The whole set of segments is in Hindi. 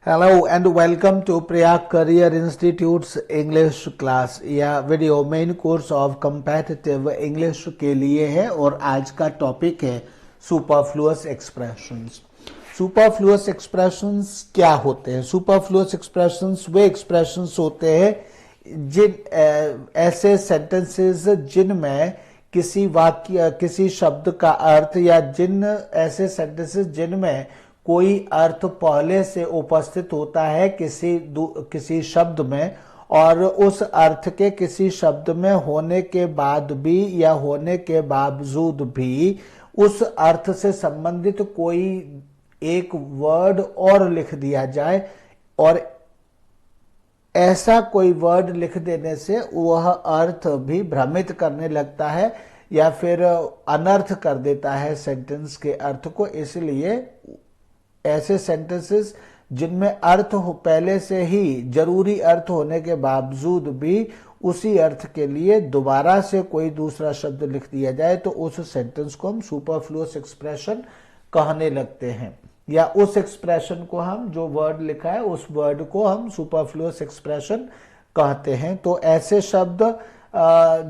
Hello and welcome to Priya Career Institute's English class। यह video main course of competitive English के लिए है और आज का टॉपिक है सुपरफ्लुअस एक्सप्रेशंस। सुपरफ्लुअस एक्सप्रेशंस क्या होते हैं? सुपरफ्लुअस एक्सप्रेशंस वे एक्सप्रेशंस होते हैं जिन ऐसे सेंटेंसेस जिनमें किसी वाक्य किसी शब्द का अर्थ या जिन ऐसे सेंटेंसेस जिनमें कोई अर्थ पहले से उपस्थित होता है किसी शब्द में और उस अर्थ के किसी शब्द में होने के बाद भी या होने के बावजूद भी उस अर्थ से संबंधित कोई एक वर्ड और लिख दिया जाए और ऐसा कोई वर्ड लिख देने से वह अर्थ भी भ्रमित करने लगता है या फिर अनर्थ कर देता है सेंटेंस के अर्थ को। इसलिए ऐसे सेंटेंसेस जिनमें अर्थ हो पहले से ही जरूरी अर्थ होने के बावजूद भी उसी अर्थ के लिए दोबारा से कोई दूसरा शब्द लिख दिया जाए तो उस सेंटेंस को हम सुपरफ्लुअस एक्सप्रेशन कहने लगते हैं, या उस एक्सप्रेशन को हम जो वर्ड लिखा है उस वर्ड को हम सुपरफ्लुअस एक्सप्रेशन कहते हैं। तो ऐसे शब्द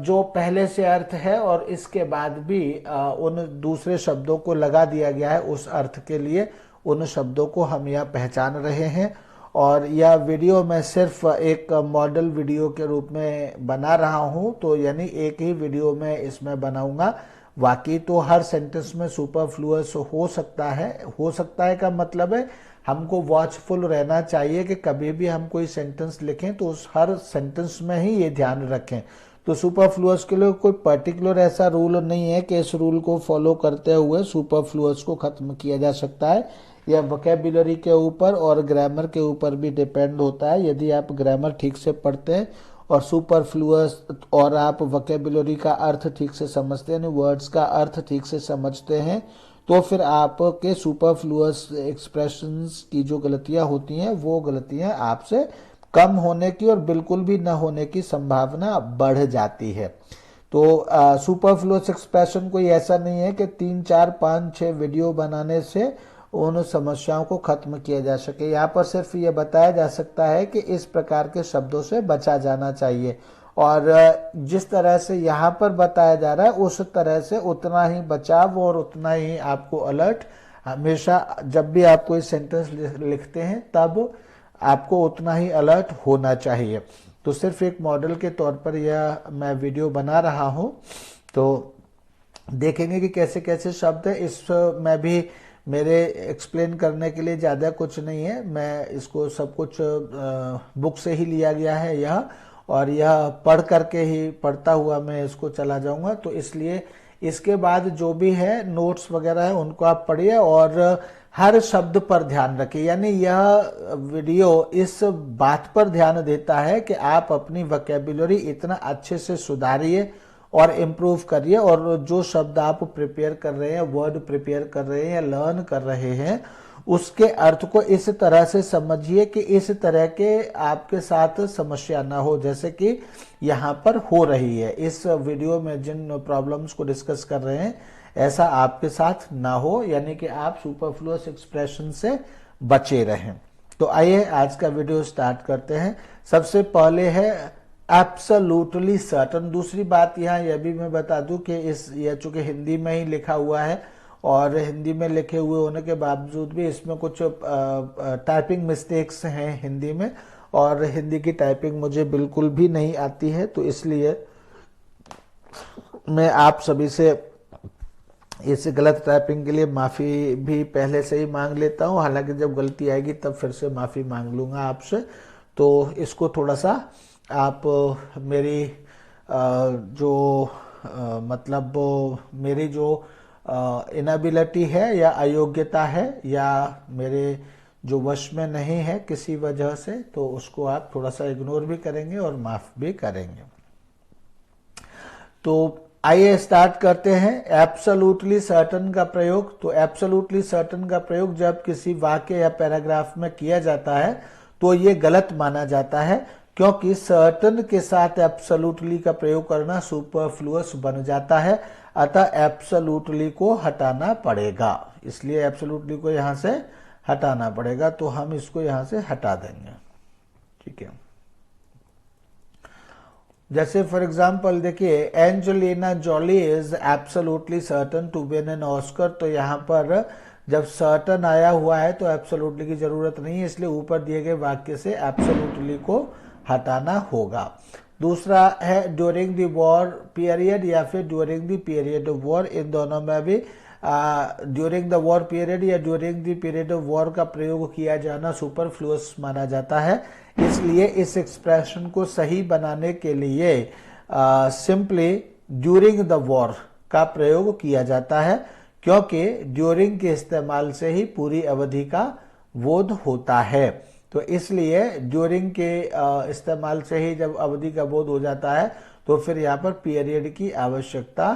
जो पहले से अर्थ है और इसके बाद भी उन दूसरे शब्दों को लगा दिया गया है उस अर्थ के लिए, उन शब्दों को हम यह पहचान रहे हैं। और यह वीडियो मैं सिर्फ एक मॉडल वीडियो के रूप में बना रहा हूं, तो यानी एक ही वीडियो में इसमें बनाऊंगा। बाकी तो हर सेंटेंस में सुपरफ्लुअस हो सकता है का मतलब है हमको वॉचफुल रहना चाहिए कि कभी भी हम कोई सेंटेंस लिखें तो उस हर सेंटेंस में ही ये ध्यान रखें। तो सुपरफ्लुअस के लिए कोई पर्टिकुलर ऐसा रूल नहीं है कि इस रूल को फॉलो करते हुए सुपरफ्लुअस को खत्म किया जा सकता है। यह वोकैबुलरी के ऊपर और ग्रामर के ऊपर भी डिपेंड होता है। यदि आप ग्रामर ठीक से पढ़ते हैं और सुपरफ्लुअस और आप वोकैबुलरी का अर्थ ठीक से समझते हैं, वर्ड्स का अर्थ ठीक से समझते हैं, तो फिर आपके सुपरफ्लुअस एक्सप्रेशंस की जो गलतियां होती हैं वो गलतियां आपसे कम होने की और बिल्कुल भी न होने की संभावना बढ़ जाती है। तो सुपरफ्लुअस एक्सप्रेशन कोई ऐसा नहीं है कि 3, 4, 5, 6 वीडियो बनाने से उन समस्याओं को खत्म किया जा सके। यहाँ पर सिर्फ ये बताया जा सकता है कि इस प्रकार के शब्दों से बचा जाना चाहिए और जिस तरह से यहाँ पर बताया जा रहा है उस तरह से उतना ही बचाव और उतना ही आपको अलर्ट हमेशा जब भी आप कोई सेंटेंस लिखते हैं तब आपको उतना ही अलर्ट होना चाहिए। तो सिर्फ एक मॉडल के तौर पर यह मैं वीडियो बना रहा हूँ, तो देखेंगे कि कैसे कैसे शब्द है। इसमें भी मेरे एक्सप्लेन करने के लिए ज़्यादा कुछ नहीं है, मैं इसको सब कुछ बुक से ही लिया गया है यह, और यह पढ़ता हुआ मैं इसको चला जाऊंगा। तो इसलिए इसके बाद जो भी है नोट्स वगैरह है उनको आप पढ़िए और हर शब्द पर ध्यान रखिए। यानी यह वीडियो इस बात पर ध्यान देता है कि आप अपनी वोकैबुलरी इतना अच्छे से सुधारिए और इम्प्रूव करिए और जो शब्द आप प्रिपेयर कर रहे हैं, वर्ड प्रिपेयर कर रहे हैं या लर्न कर रहे हैं, उसके अर्थ को इस तरह से समझिए कि इस तरह के आपके साथ समस्या ना हो जैसे कि यहाँ पर हो रही है। इस वीडियो में जिन प्रॉब्लम्स को डिस्कस कर रहे हैं ऐसा आपके साथ ना हो, यानी कि आप सुपरफ्लुअस एक्सप्रेशन से बचे रहें। तो आइए आज का वीडियो स्टार्ट करते हैं। सबसे पहले है एब्सोल्युटली सर्टन। दूसरी बात यहाँ यह भी मैं बता दूं कि यह चूंकि हिंदी में ही लिखा हुआ है और हिंदी में लिखे हुए होने के बावजूद भी इसमें कुछ टाइपिंग मिस्टेक्स हैं हिंदी में, और हिंदी की टाइपिंग मुझे बिल्कुल भी नहीं आती है, तो इसलिए मैं आप सभी से इस गलत टाइपिंग के लिए माफ़ी भी पहले से ही मांग लेता हूं। हालांकि जब गलती आएगी तब फिर से माफ़ी मांग लूँगा आपसे। तो इसको थोड़ा सा आप मेरी मेरी जो इनएबिलिटी है या अयोग्यता है या मेरे जो वश में नहीं है किसी वजह से, तो उसको आप थोड़ा सा इग्नोर भी करेंगे और माफ़ भी करेंगे। तो आइए स्टार्ट करते हैं एब्सोल्युटली सर्टन का प्रयोग। तो एब्सोल्युटली सर्टन का प्रयोग जब किसी वाक्य या पैराग्राफ में किया जाता है तो ये गलत माना जाता है, क्योंकि सर्टन के साथ एब्सोल्युटली का प्रयोग करना सुपरफ्लुअस बन जाता है, अतः एब्सोल्युटली को हटाना पड़ेगा। इसलिए एब्सोल्युटली को यहां से हटाना पड़ेगा, तो हम इसको यहां से हटा देंगे। ठीक है, जैसे फॉर एग्जाम्पल देखिए, Angelina Jolie is absolutely certain to win an Oscar, तो यहाँ पर जब सर्टन आया हुआ है तो एब्सोल्युटली की जरूरत नहीं है, इसलिए ऊपर दिए गए वाक्य से एब्सोल्युटली को हटाना होगा। दूसरा है ड्यूरिंग द वॉर पीरियड या फिर during the period of war, इन दोनों में भी ड्यूरिंग द वॉर पीरियड या during the period of war का प्रयोग किया जाना सुपरफ्लुअस माना जाता है। इसलिए इस एक्सप्रेशन को सही बनाने के लिए सिंपली ड्यूरिंग द वॉर का प्रयोग किया जाता है, क्योंकि ड्यूरिंग के इस्तेमाल से ही पूरी अवधि का बोध होता है। तो इसलिए ड्यूरिंग के इस्तेमाल से ही जब अवधि का बोध हो जाता है तो फिर यहाँ पर पीरियड की आवश्यकता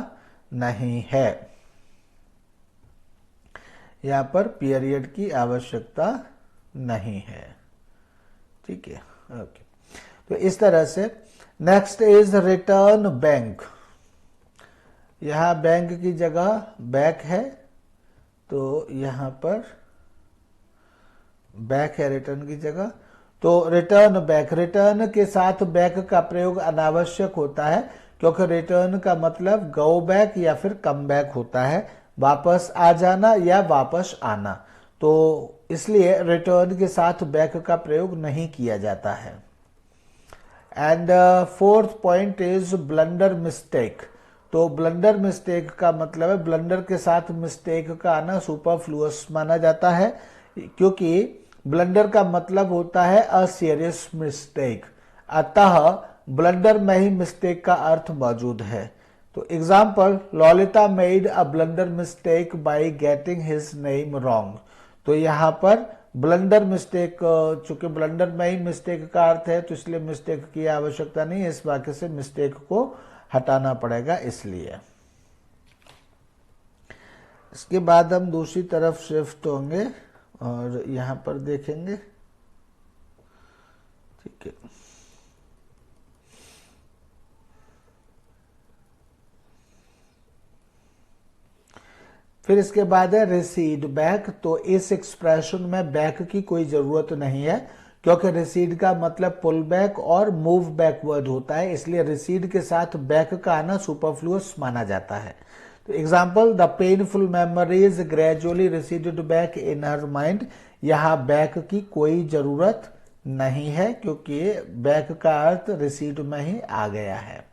नहीं है, यहाँ पर पीरियड की आवश्यकता नहीं है। ठीक है, ओके। तो इस तरह से नेक्स्ट इज रिटर्न बैंक। यहां बैंक की जगह बैक है, तो यहां पर बैक है रिटर्न की जगह, तो रिटर्न बैक। रिटर्न के साथ बैक का प्रयोग अनावश्यक होता है, क्योंकि रिटर्न का मतलब गो बैक या फिर कम बैक होता है, वापस आ जाना या वापस आना। तो इसलिए रिटर्न के साथ बैक का प्रयोग नहीं किया जाता है। And fourth point is blunder mistake. तो ब्लंडर मिस्टेक का मतलब है, ब्लंडर के साथ मिस्टेक का आना सुपरफ्लुअस माना जाता है, क्योंकि ब्लंडर का मतलब होता है अ सीरियस मिस्टेक, अतः ब्लंडर में ही मिस्टेक का अर्थ मौजूद है। तो example, Lalita made a blunder mistake by getting his name wrong. तो यहाँ पर ब्लंडर मिस्टेक, चूंकि ब्लंडर में ही मिस्टेक का अर्थ है तो इसलिए मिस्टेक की आवश्यकता नहीं है, इस वाक्य से मिस्टेक को हटाना पड़ेगा इसलिए। इसके बाद हम दूसरी तरफ शिफ्ट होंगे और यहां पर देखेंगे। ठीक है, फिर इसके बाद है रिसीड बैक। तो इस एक्सप्रेशन में बैक की कोई जरूरत नहीं है, क्योंकि रिसीड का मतलब पुल बैक और मूव बैकवर्ड होता है, इसलिए रिसीड के साथ बैक का आना सुपरफ्लुअस माना जाता है। तो example, the painful memories gradually receded back in her mind. यहाँ बैक की कोई जरूरत नहीं है, क्योंकि बैक का अर्थ रिसीड में ही आ गया है।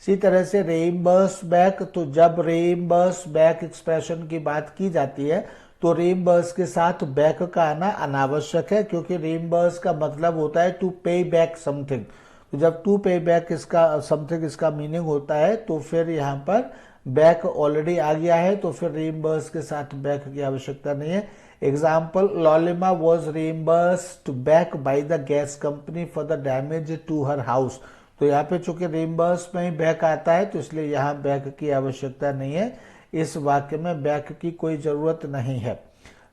इसी तरह से रीइंबर्स बैक। तो जब रीइंबर्स बैक एक्सप्रेशन की बात की जाती है तो रीइंबर्स के साथ बैक का आना अनावश्यक है, क्योंकि रीइंबर्स का मतलब होता है टू पे बैक समथिंग। तो जब टू पे बैक इसका समथिंग इसका मीनिंग होता है, तो फिर यहाँ पर बैक ऑलरेडी आ गया है, तो फिर रीइंबर्स के साथ बैक की आवश्यकता नहीं है। Example, Lalima was reimbursed back by the gas company for the damage to her house. तो यहाँ पे चूंकि रिम्बर्स में ही बैक आता है तो इसलिए यहाँ बैक की आवश्यकता नहीं है, इस वाक्य में बैक की कोई जरूरत नहीं है।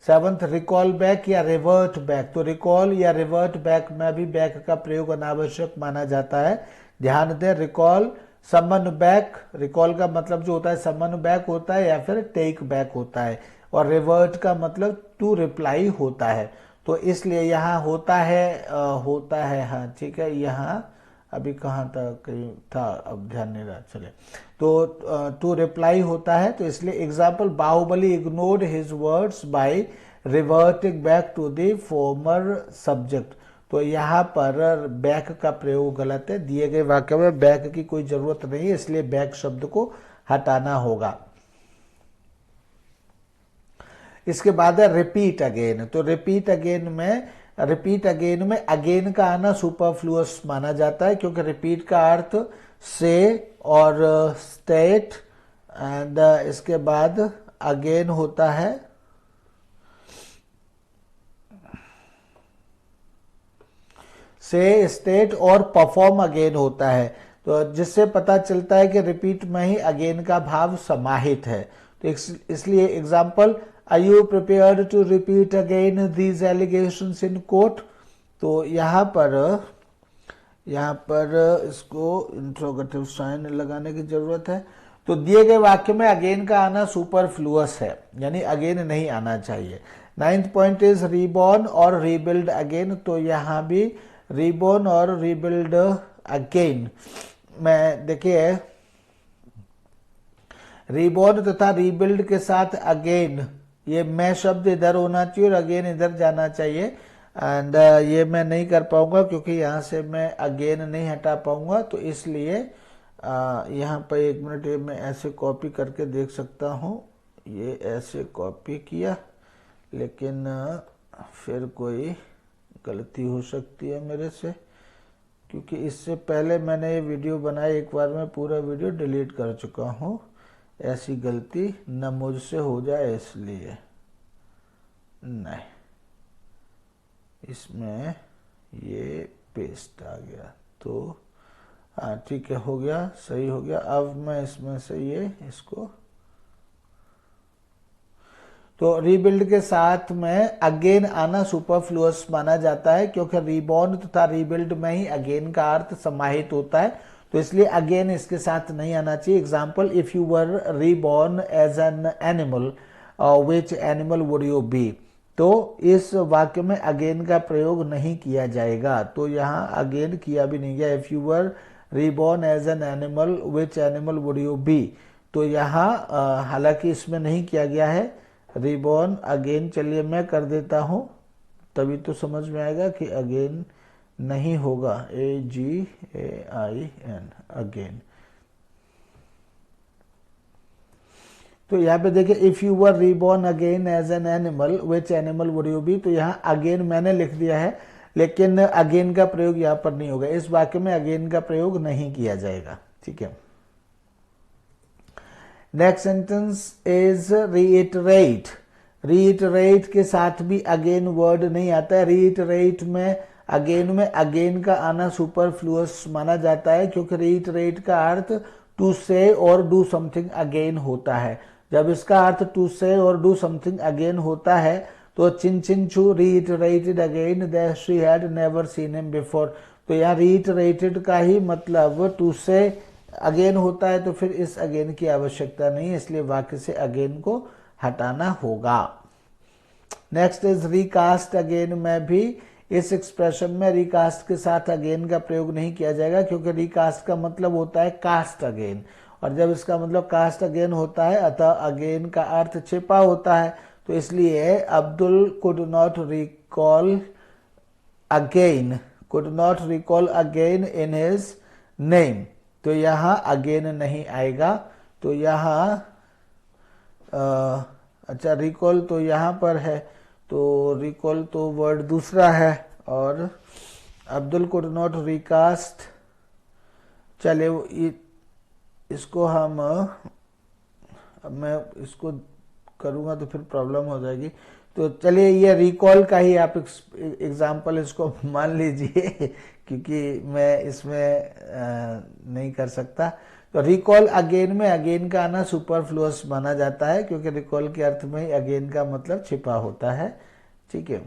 सेवंथ, रिकॉल बैक या रिवर्ट बैक। तो रिकॉल या रिवर्ट बैक में भी बैक का प्रयोग अनावश्यक माना जाता है। ध्यान दें, रिकॉल समन बैक, रिकॉल का मतलब जो होता है समन बैक होता है या फिर टेक बैक होता है, और रिवर्ट का मतलब टू रिप्लाई होता है। तो इसलिए यहाँ होता है हाँ ठीक है, यहाँ अभी कहाँ तक कहीं था, अब ध्यान नहीं रहा, चले। तो टू रिप्लाई होता है, तो इसलिए example, Baahubali ignored his words by reverting back to the former subject. तो यहाँ पर बैक का प्रयोग गलत है, दिए गए वाक्य में बैक की कोई जरूरत नहीं है, इसलिए बैक शब्द को हटाना होगा। इसके बाद है रिपीट अगेन। तो रिपीट अगेन में अगेन का आना सुपरफ्लुअस माना जाता है, क्योंकि रिपीट का अर्थ से और स्टेट एंड इसके बाद अगेन होता है। से, स्टेट और परफॉर्म अगेन होता है, तो जिससे पता चलता है कि रिपीट में ही अगेन का भाव समाहित है। तो इसलिए example, are you prepared to repeat again these allegations in court. तो यहाँ पर इसको इंट्रोगेटिव साइन लगाने की जरूरत है। तो दिए गए वाक्य में अगेन का आना सुपरफ्लुअस है, यानी अगेन नहीं आना चाहिए। 9th पॉइंट इज रीबॉर्न और रीबिल्ड अगेन, तो यहाँ भी रीबॉर्न और रीबिल्ड अगेन में देखिए रीबॉर्न तथा रीबिल्ड के साथ अगेन, ये मैं शब्द इधर होना चाहिए और अगेन इधर जाना चाहिए, एंड ये मैं नहीं कर पाऊंगा क्योंकि यहाँ से मैं अगेन नहीं हटा पाऊंगा, तो इसलिए यहाँ पर 1 मिनट ये मैं ऐसे कॉपी करके देख सकता हूँ। ये ऐसे कॉपी किया, लेकिन फिर कोई गलती हो सकती है मेरे से, क्योंकि इससे पहले मैंने ये वीडियो बनाई, एक बार मैं पूरा वीडियो डिलीट कर चुका हूँ। ऐसी गलती न मुझसे हो जाए इसलिए नहीं, इसमें ये पेस्ट आ गया, तो हाँ ठीक है, हो गया, सही हो गया। अब मैं इसमें से ये इसको, तो रीबिल्ड के साथ में अगेन आना सुपरफ्लुअस माना जाता है, क्योंकि रीबॉर्न तथा रीबिल्ड में ही अगेन का अर्थ समाहित होता है, तो इसलिए अगेन इसके साथ नहीं आना चाहिए। Example, if you were reborn as an animal, which animal would you be, तो इस वाक्य में अगेन का प्रयोग नहीं किया जाएगा, तो यहाँ अगेन किया भी नहीं गया। If you were reborn as an animal, which animal would you be, तो यहाँ हालांकि इसमें नहीं किया गया है रीबॉर्न अगेन। चलिए मैं कर देता हूं, तभी तो समझ में आएगा कि अगेन नहीं होगा, AGAIN अगेन। तो यहाँ पे देखिए, if you were reborn again as an animal, which animal would you be, तो यहाँ अगेन मैंने लिख दिया है, लेकिन अगेन का प्रयोग यहाँ पर नहीं होगा, इस वाक्य में अगेन का प्रयोग नहीं किया जाएगा, ठीक है। Next sentence is reiterate. Reiterate के साथ भी अगेन वर्ड नहीं आता है। रीइटरेट में अगेन का आना सुपरफ्लुअस माना जाता है, क्योंकि रीइटरेट का अर्थ टू से और डू समथिंग अगेन होता है। जब इसका अर्थ टू से और डू समथिंग अगेन होता है, तो चिनचिनचू reiterated again that she had never seen him before, तो यहाँ रीइटरेटेड का ही मतलब टू से अगेन होता है, तो फिर इस अगेन की आवश्यकता नहीं है, इसलिए वाक्य से अगेन को हटाना होगा। नेक्स्ट इज रिकास्ट अगेन में भी इस एक्सप्रेशन में रिकास्ट के साथ अगेन का प्रयोग नहीं किया जाएगा, क्योंकि रिकास्ट का मतलब होता है कास्ट अगेन, और जब इसका मतलब कास्ट अगेन होता है, अतः अगेन का अर्थ छिपा होता है, तो इसलिए Abdul could not recall again in his name, तो यहाँ अगेन नहीं आएगा, तो यहाँ अच्छा रिकॉल तो यहाँ पर है, तो रिकॉल तो वर्ड दूसरा है, और अब्दुल कुड नॉट रिकास्ट, चलिए इसको हम, अब मैं इसको करूँगा तो फिर प्रॉब्लम हो जाएगी, तो चलिए ये रिकॉल का ही आप एग्जाम्पल इसको मान लीजिए, क्योंकि मैं इसमें नहीं कर सकता। तो रिकॉल अगेन में अगेन का आना सुपरफ्लुअस माना जाता है, क्योंकि रिकॉल के अर्थ में अगेन का मतलब छिपा होता है, ठीक है।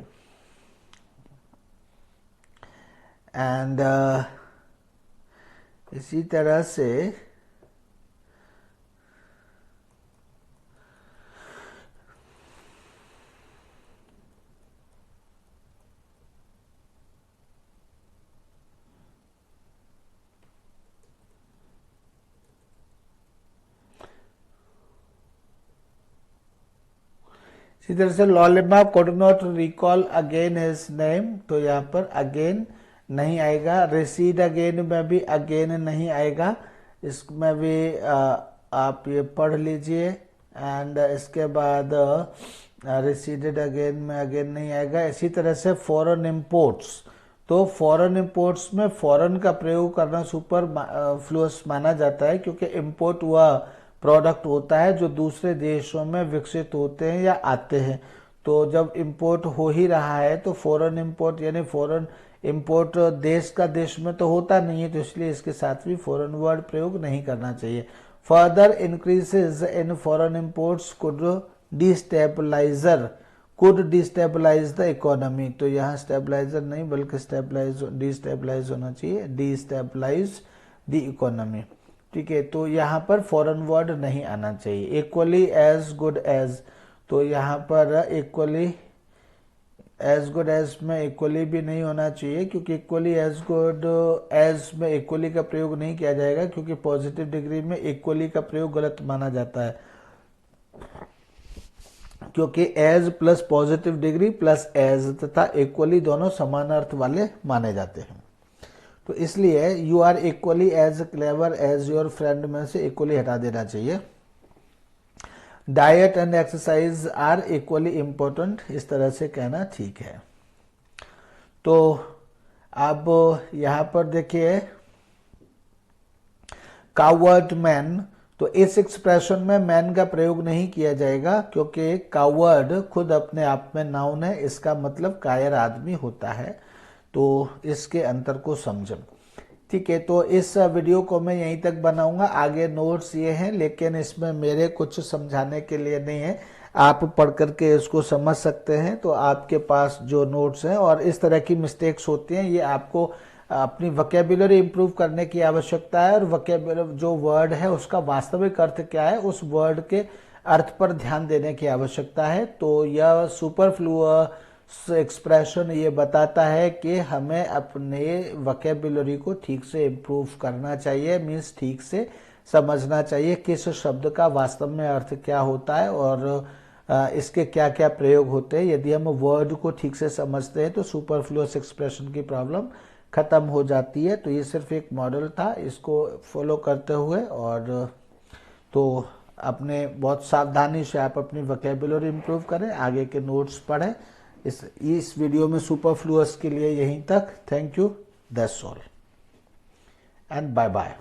एंड इसी तरह से इसी तरह से Lalima could not recall again his name, तो यहाँ पर अगेन नहीं आएगा। रिसीड अगेन में भी अगेन नहीं आएगा, इसमें भी आप ये पढ़ लीजिए। एंड इसके बाद रिसीडेड अगेन में अगेन नहीं आएगा। इसी तरह से फॉरेन इंपोर्ट्स, तो फॉरेन इंपोर्ट्स में फॉरेन का प्रयोग करना सुपर फ्लुअस माना जाता है, क्योंकि इंपोर्ट वह प्रोडक्ट होता है जो दूसरे देशों में विकसित होते हैं या आते हैं, तो जब इंपोर्ट हो ही रहा है तो फॉरेन इंपोर्ट, यानी फॉरेन इंपोर्ट देश का देश में तो होता नहीं है, तो इसलिए इसके साथ भी फॉरेन वर्ड प्रयोग नहीं करना चाहिए। Further increases in foreign imports could destabilise the economy, तो यहाँ स्टेबलाइजर नहीं बल्कि डिस्टेबलाइज होना चाहिए, डिस्टेबलाइज द इकोनॉमी, ठीक है। तो यहाँ पर फॉरेन वर्ड नहीं आना चाहिए। इक्वली एज गुड एज, तो यहाँ पर इक्वली एज गुड एज में इक्वली भी नहीं होना चाहिए, क्योंकि इक्वली एज गुड एज में इक्वली का प्रयोग नहीं किया जाएगा, क्योंकि पॉजिटिव डिग्री में इक्वली का प्रयोग गलत माना जाता है, क्योंकि as plus positive degree plus as तथा इक्वली दोनों समान अर्थ वाले माने जाते हैं। तो इसलिए you are equally as clever as your friend में से इक्वली हटा देना चाहिए। Diet and exercise are equally important, इस तरह से कहना ठीक है। तो अब यहां पर देखिए कावर्ड मैन, तो इस एक्सप्रेशन में मैन का प्रयोग नहीं किया जाएगा, क्योंकि कावर्ड खुद अपने आप में नाउन है, इसका मतलब कायर आदमी होता है। तो इसके अंतर को समझें। ठीक है, तो इस वीडियो को मैं यहीं तक बनाऊंगा। आगे नोट्स ये हैं, लेकिन इसमें मेरे कुछ समझाने के लिए नहीं है, आप पढ़ करके इसको समझ सकते हैं। तो आपके पास जो नोट्स हैं, और इस तरह की मिस्टेक्स होती हैं, ये आपको अपनी वोकैबुलरी इंप्रूव करने की आवश्यकता है, और वोकैबुलरी जो वर्ड है उसका वास्तविक अर्थ क्या है, उस वर्ड के अर्थ पर ध्यान देने की आवश्यकता है। तो यह सुपरफ्लुअस एक्सप्रेशन ये बताता है कि हमें अपने वोकैबुलरी को ठीक से इम्प्रूव करना चाहिए, मीन्स ठीक से समझना चाहिए किस शब्द का वास्तव में अर्थ क्या होता है और इसके क्या क्या प्रयोग होते हैं। यदि हम वर्ड को ठीक से समझते हैं तो सुपरफ्लुअस एक्सप्रेशन की प्रॉब्लम खत्म हो जाती है। तो ये सिर्फ एक मॉडल था, इसको फॉलो करते हुए और तो अपने बहुत सावधानी से आप अपनी वोकैबुलरी इंप्रूव करें, आगे के नोट्स पढ़ें। इस वीडियो में सुपरफ्लुअस के लिए यहीं तक। Thank you, that's all and bye bye.